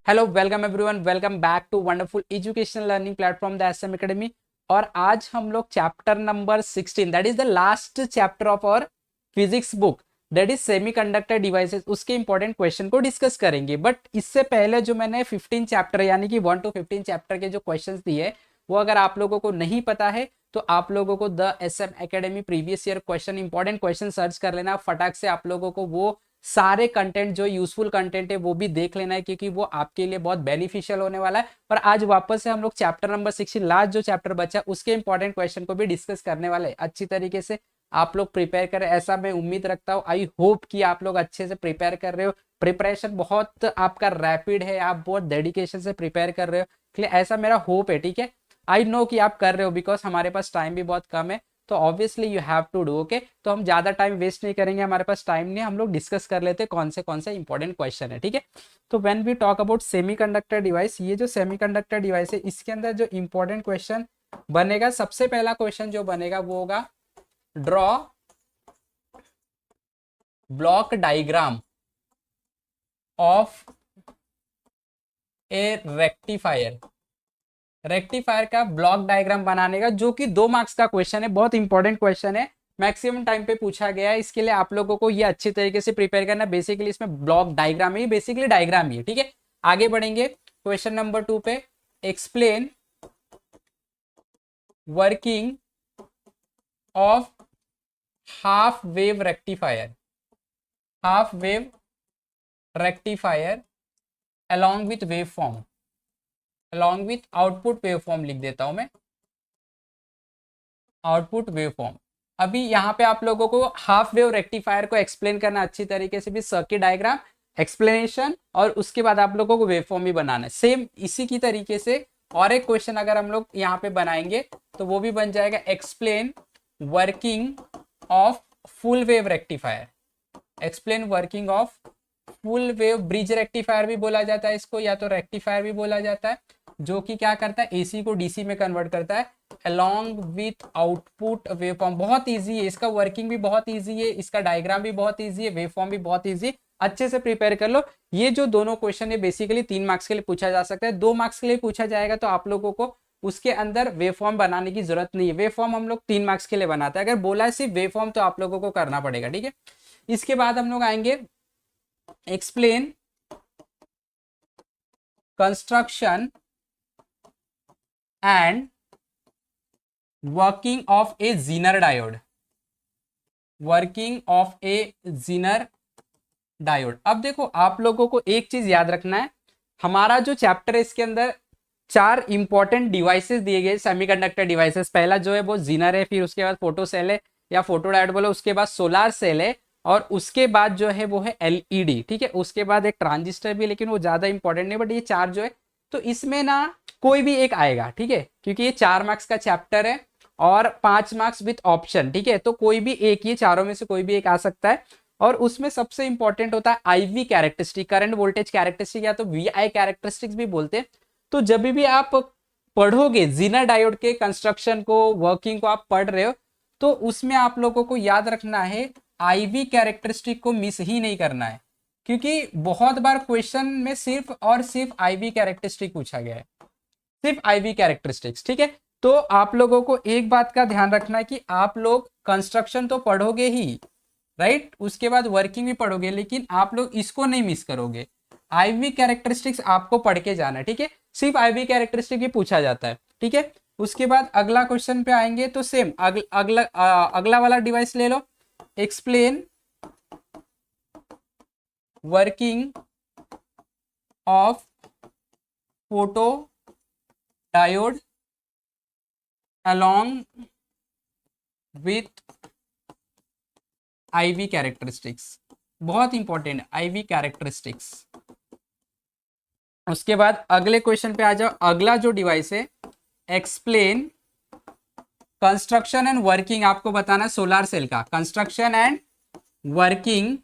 Hello welcome everyone, welcome back to wonderful educational learning platform the SM academy. और आज हम लोग chapter number 16 that is the last chapter of our physics book that is semiconductor devices, उसके important question को discuss करेंगे। But इससे पहले जो मैंने 15 चैप्टर यानी कि 1 to 15 चैप्टर के जो क्वेश्चंस दिए वो अगर आप लोगों को नहीं पता है तो आप लोगों को the SM academy previous year question important question search कर लेना फटाक से। आप लोगों को वो सारे कंटेंट जो यूजफुल कंटेंट है वो भी देख लेना है क्योंकि वो आपके लिए बहुत बेनिफिशियल होने वाला है। और आज वापस से हम लोग चैप्टर नंबर 16 लास्ट जो चैप्टर बचा उसके इंपॉर्टेंट क्वेश्चन को भी डिस्कस करने वाले हैं। अच्छी तरीके से आप लोग प्रिपेयर करें ऐसा मैं उम्मीद रखता हूँ। आई होप कि आप लोग अच्छे से प्रिपेयर कर रहे हो, प्रिपरेशन बहुत आपका रैपिड है, आप बहुत डेडिकेशन से प्रिपेयर कर रहे हो, ऐसा मेरा होप है। ठीक है, आई नो कि आप कर रहे हो बिकॉज हमारे पास टाइम भी बहुत कम है, तो obviously you have to do. Okay, तो हम ज्यादा टाइम वेस्ट नहीं करेंगे, हमारे पास टाइम नहीं, हम लोग डिस्कस कर लेते हैं कौन से इंपॉर्टेंट क्वेश्चन है। ठीक है, तो when we talk about semiconductor device, ये जो सेमीकंडक्टर डिवाइस है इसके अंदर जो इंपॉर्टेंट क्वेश्चन बनेगा, सबसे पहला क्वेश्चन जो बनेगा वो होगा draw block diagram of a rectifier. Rectifier का ब्लॉक डायग्राम बनाने का, जो कि 2 मार्क्स का क्वेश्चन है, बहुत इंपॉर्टेंट क्वेश्चन है, मैक्सिमम टाइम पे पूछा गया है। इसके लिए आप लोगों को ये अच्छी तरीके से प्रिपेयर करना। बेसिकली इसमें ब्लॉक डायग्राम ही, बेसिकली डायग्राम ही है। ठीक है, आगे बढ़ेंगे क्वेश्चन नंबर 2 पे। Explain working of half wave rectifier, half wave rectifier along with wave form, along with output wave form लिख देता हूं मैं, आउटपुट वेव फॉर्म। अभी यहाँ पे आप लोगों को हाफ वेव रेक्टिफायर को एक्सप्लेन करना अच्छी तरीके से, भी सर्किट डायग्राम एक्सप्लेनेशन, और उसके बाद आप लोगों को वेव फॉर्म भी बनाना है सेम इसी की तरीके से। और एक क्वेश्चन अगर हम लोग यहाँ पे बनाएंगे तो वो भी बन जाएगा explain working of full wave rectifier, explain working of full wave bridge rectifier भी बोला जाता है इसको, या तो रेक्टिफायर भी बोला जाता है, जो कि क्या करता है एसी को डीसी में कन्वर्ट करता है along with आउटपुट वेवफॉर्म। बहुत इजी है, इसका वर्किंग भी बहुत इजी है, इसका डायग्राम भी बहुत इजी है, वेवफॉर्म भी बहुत इजी है। अच्छे से प्रिपेयर कर लो। ये जो दोनों क्वेश्चन है बेसिकली 3 मार्क्स के लिए पूछा जा सकता है, 2 मार्क्स के लिए पूछा जाएगा तो आप लोगों को उसके अंदर वेवफॉर्म बनाने की जरूरत नहीं है। वेवफॉर्म हम लोग 3 मार्क्स के लिए बनाते हैं, अगर बोला है सिर्फ वेवफॉर्म तो आप लोगों को करना पड़ेगा। ठीक है, इसके बाद हम लोग आएंगे explain construction and working of A Zener diode, working of A Zener diode. अब देखो आप लोगों को एक चीज याद रखना है, हमारा जो चैप्टर है इसके अंदर 4 इंपॉर्टेंट डिवाइसेस दिए गए, सेमीकंडक्टर डिवाइसेस। पहला जो है वो जीनर है, फिर उसके बाद फोटो सेल है या फोटो डायोड बोलो, उसके बाद सोलार सेल है, और उसके बाद जो है वो है एलईडी। ठीक है, उसके बाद एक ट्रांजिस्टर भी, लेकिन वो ज्यादा इंपॉर्टेंट नहीं, बट ये 4 जो है, तो इसमें ना कोई भी एक आएगा। ठीक है, क्योंकि ये 4 मार्क्स का चैप्टर है और 5 मार्क्स विथ ऑप्शन। ठीक है, तो कोई भी एक, ये चारों में से कोई भी एक आ सकता है। और उसमें सबसे इंपॉर्टेंट होता है IV characteristic, current voltage characteristic, या तो वीआई कैरेक्टरिस्टिक्स भी बोलते हैं। तो जब भी आप पढ़ोगे जीनर डायोड के कंस्ट्रक्शन को, वर्किंग को आप पढ़ रहे हो, तो उसमें आप लोगों को याद रखना है आईवी कैरेक्टरिस्टिक को मिस ही नहीं करना है, क्योंकि बहुत बार क्वेश्चन में सिर्फ और सिर्फ आईवी कैरेक्टरिस्टिक पूछा गया है, सिर्फ आईवी कैरेक्टरिस्टिक्स। ठीक है, तो आप लोगों को एक बात का ध्यान रखना है कि आप लोग कंस्ट्रक्शन तो पढ़ोगे ही, राइट, उसके बाद वर्किंग भी पढ़ोगे, लेकिन आप लोग इसको नहीं मिस करोगे, आईवी कैरेक्टरिस्टिक्स आपको पढ़ के जाना है। ठीक है, सिर्फ आईवी कैरेक्टरिस्टिक ही पूछा जाता है। ठीक है, उसके बाद अगला क्वेश्चन पे आएंगे तो सेम अगला वाला डिवाइस ले लो। Explain working of photo diode along with IV characteristics, बहुत इंपॉर्टेंट IV कैरेक्टरिस्टिक्स। उसके बाद अगले क्वेश्चन पे आ जाओ। अगला जो डिवाइस है एक्सप्लेन कंस्ट्रक्शन एंड वर्किंग, आपको बताना है सोलार सेल का construction and working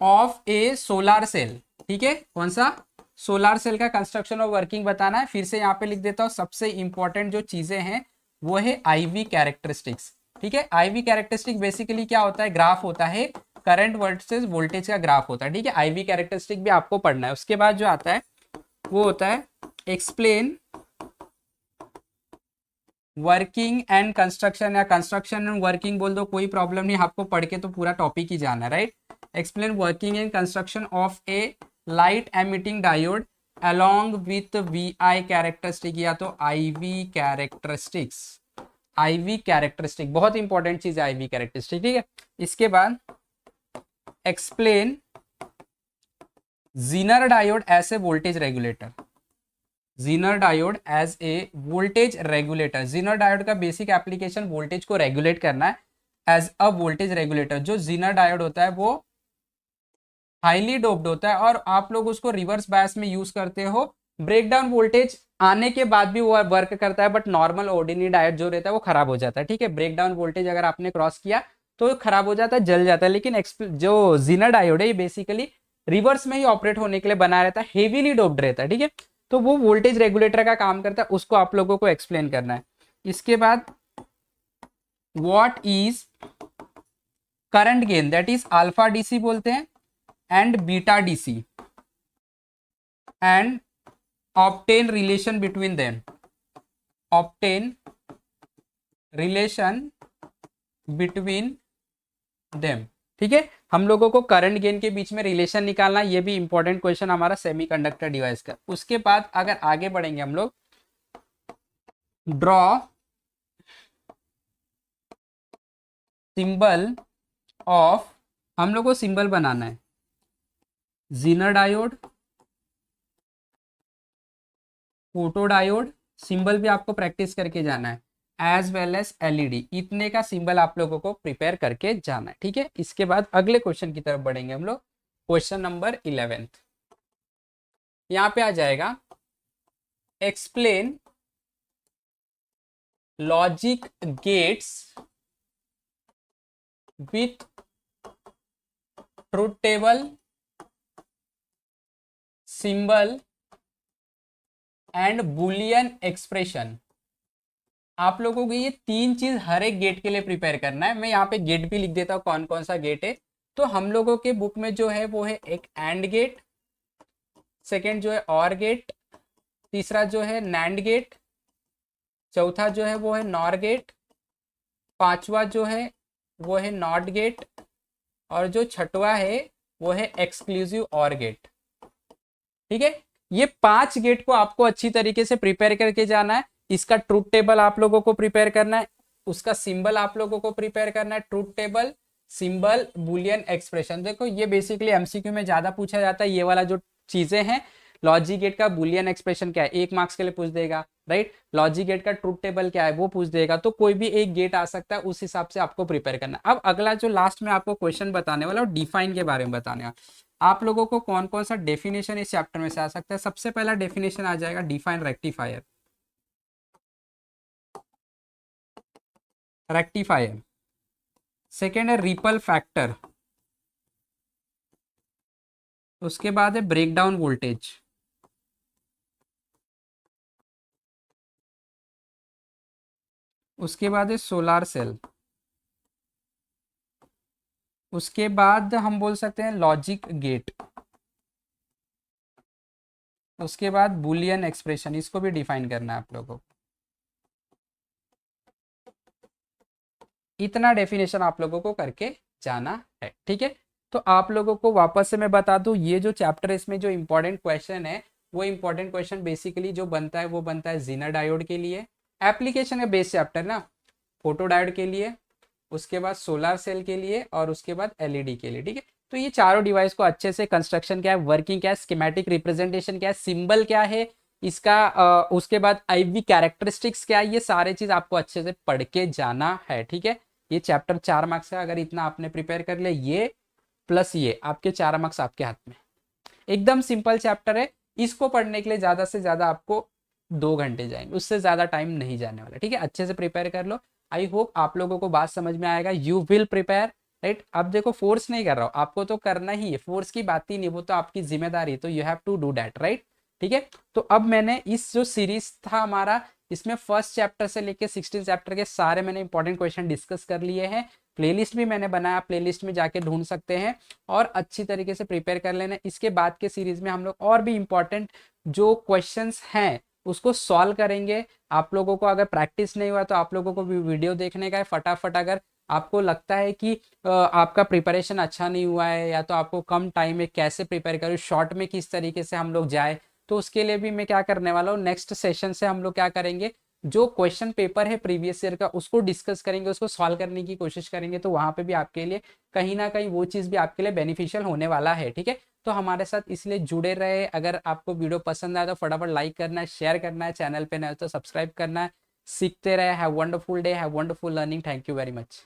of a solar cell. ठीक है, कौन सा सोलार सेल का कंस्ट्रक्शन और वर्किंग बताना है। फिर से यहाँ पे लिख देता हूँ, सबसे इंपॉर्टेंट जो चीजें हैं वो है आईवी कैरेक्टरिस्टिक्स। ठीक है, आईवी कैरेक्टरिस्टिक बेसिकली क्या होता है, ग्राफ होता है, करंट वर्सेस वोल्टेज का ग्राफ होता है। ठीक है, आईवी कैरेक्टरिस्टिक भी आपको पढ़ना है। उसके बाद जो आता है वो होता है एक्सप्लेन वर्किंग एंड कंस्ट्रक्शन, या कंस्ट्रक्शन एंड वर्किंग बोल दो, कोई प्रॉब्लम नहीं, आपको पढ़ के तो पूरा टॉपिक ही जाना है, right. Explain working and construction of a light emitting diode along with VI characteristic, या तो IV कैरेक्टरिस्टिक्स। IV कैरेक्टरिस्टिक बहुत इंपॉर्टेंट चीज है, IV कैरेक्टरिस्टिक, ठीक है। इसके बाद explain zener diode as a voltage regulator, zener diode as a voltage regulator. Zener diode का बेसिक एप्लीकेशन वोल्टेज को रेगुलेट करना है एज अ वोल्टेज रेगुलेटर। जो जीनर डायोड होता है वो हाईली डोप्ड होता है और आप लोग उसको रिवर्स बायस में यूज करते हो। ब्रेकडाउन वोल्टेज आने के बाद भी वो वर्क करता है, बट नॉर्मल ऑर्डिनरी डायोड जो रहता है वो खराब हो जाता है, ठीक है। ब्रेकडाउन वोल्टेज अगर आपने क्रॉस किया तो खराब हो जाता है, जल जाता है। लेकिन जो जीनर डायोड है ये बेसिकली रिवर्स में ही ऑपरेट होने के लिए बना रहता है, हेवीली डोप्ड रहता है, ठीक है। तो वो वोल्टेज रेगुलेटर का काम करता है, उसको आप लोगों को एक्सप्लेन करना है। इसके बाद what is current gain, that is alpha DC बोलते हैं and beta DC, and obtain relation between them, obtain relation between them, ठीक है। हम लोगों को करंट गेन के बीच में रिलेशन निकालना, ये भी इंपॉर्टेंट क्वेश्चन हमारा सेमीकंडक्टर डिवाइस का। उसके बाद अगर आगे बढ़ेंगे हम लोग, ड्रॉ सिंबल ऑफ, हम लोग को सिंबल बनाना है Zener diode, photo diode, symbol भी आपको प्रैक्टिस करके जाना है, एज वेल एज एलईडी। इतने का सिंबल आप लोगों को प्रिपेयर करके जाना है, ठीक है। इसके बाद अगले क्वेश्चन की तरफ बढ़ेंगे हम लोग, क्वेश्चन नंबर 11। यहां पे आ जाएगा explain logic gates with truth table, symbol and Boolean expression. आप लोगों को ये तीन चीज हर एक गेट के लिए प्रिपेयर करना है। मैं यहाँ पे गेट भी लिख देता हूँ कौन कौन सा गेट है। तो हम लोगों के बुक में जो है वो है एक एंड गेट, सेकेंड जो है और गेट, तीसरा जो है नैंड गेट, चौथा जो है वो है नॉर गेट, पांचवा जो है वो है नॉट गेट, और जो छठवा है वो है एक्सक्लूसिव और गेट, ठीक है। ये 5 गेट को आपको अच्छी तरीके से प्रिपेयर करके जाना है। इसका ट्रूथ टेबल आप लोगों को प्रिपेयर करना है, उसका सिंबल आप लोगों को प्रिपेयर करना है, truth table, symbol, Boolean expression. देखो ये बेसिकली एमसीक्यू में ज्यादा पूछा जाता है, ये वाला जो चीजें हैं। लॉजिक गेट का बुलियन एक्सप्रेशन क्या है 1 मार्क्स के लिए पूछ देगा, राइट। लॉजिक गेट का ट्रूथ टेबल क्या है वो पूछ देगा। तो कोई भी एक गेट आ सकता है, उस हिसाब से आपको प्रिपेयर करना है। अब अगला जो लास्ट में आपको क्वेश्चन बताने वाला, डिफाइन के बारे में बताने वाला। आप लोगों को कौन कौन सा डेफिनेशन इस चैप्टर में से आ सकता है। सबसे पहला डेफिनेशन आ जाएगा डिफाइन रेक्टिफायर, रेक्टिफायर। सेकेंड है रिपल फैक्टर, उसके बाद है ब्रेकडाउन वोल्टेज, उसके बाद है सोलार सेल, उसके बाद हम बोल सकते हैं लॉजिक गेट, उसके बाद बुलियन एक्सप्रेशन। इसको भी डिफाइन करना है आप लोगों को। इतना डेफिनेशन आप लोगों को करके जाना है, ठीक है। तो आप लोगों को वापस से मैं बता दूं, ये जो चैप्टर है इसमें जो इंपॉर्टेंट क्वेश्चन है, वो इंपॉर्टेंट क्वेश्चन बेसिकली जो बनता है वो बनता है जीनर डायोड के लिए, एप्लीकेशन का बेस चैप्टर ना, फोटो डायोड के लिए, उसके बाद सोलर सेल के लिए, और उसके बाद एलईडी के लिए, ठीक है। तो ये चारों डिवाइस को अच्छे से कंस्ट्रक्शन क्या है, वर्किंग क्या है, स्कीमेटिक रिप्रेजेंटेशन क्या है, सिंबल क्या है इसका, उसके बाद आईवी कैरेक्टरिस्टिक्स क्या है, ये सारे चीज आपको अच्छे से पढ़ के जाना है, ठीक है। ये चैप्टर 4 मार्क्स का, अगर इतना आपने प्रिपेयर कर लिया, ये प्लस ये आपके 4 मार्क्स आपके हाथ में। एकदम सिंपल चैप्टर है, इसको पढ़ने के लिए ज्यादा से ज्यादा आपको 2 घंटे जाएंगे, उससे ज्यादा टाइम नहीं जाने वाला, ठीक है। अच्छे से प्रिपेयर कर लो। आई होप आप लोगों को बात समझ में आएगा। You will prepare, right. अब देखो फोर्स नहीं कर रहा हूँ, आपको तो करना ही है, फोर्स की बात ही नहीं, वो तो आपकी जिम्मेदारी है, तो you have to do that, right, ठीक है। तो अब मैंने इस जो सीरीज था हमारा, इसमें फर्स्ट चैप्टर से लेके 16 चैप्टर के सारे मैंने इंपॉर्टेंट क्वेश्चन डिस्कस कर लिए हैं। प्लेलिस्ट भी मैंने बनाया, प्लेलिस्ट में जाके ढूंढ सकते हैं और अच्छी तरीके से प्रिपेयर कर लेना। इसके बाद के सीरीज में हम लोग और भी इंपॉर्टेंट जो क्वेश्चंस हैं उसको सॉल्व करेंगे। आप लोगों को अगर प्रैक्टिस नहीं हुआ तो आप लोगों को भी वीडियो देखने का है फटाफट। अगर आपको लगता है कि आपका प्रिपरेशन अच्छा नहीं हुआ है या तो आपको कम टाइम में कैसे प्रिपेयर करूँ, शॉर्ट में किस तरीके से हम लोग जाए, तो उसके लिए भी मैं क्या करने वाला हूँ, नेक्स्ट सेशन से हम लोग क्या करेंगे, जो क्वेश्चन पेपर है प्रीवियस ईयर का उसको डिस्कस करेंगे, उसको सॉल्व करने की कोशिश करेंगे। तो वहां पे भी आपके लिए कहीं ना कहीं वो चीज़ भी आपके लिए बेनिफिशियल होने वाला है। ठीक है, तो हमारे साथ इसलिए जुड़े रहे। अगर आपको वीडियो पसंद आया तो फटाफट लाइक करना है, शेयर करना है, चैनल पे नए हो तो सब्सक्राइब करना है। सीखते रहे। Have wonderful day, have wonderful learning. Thank you very much.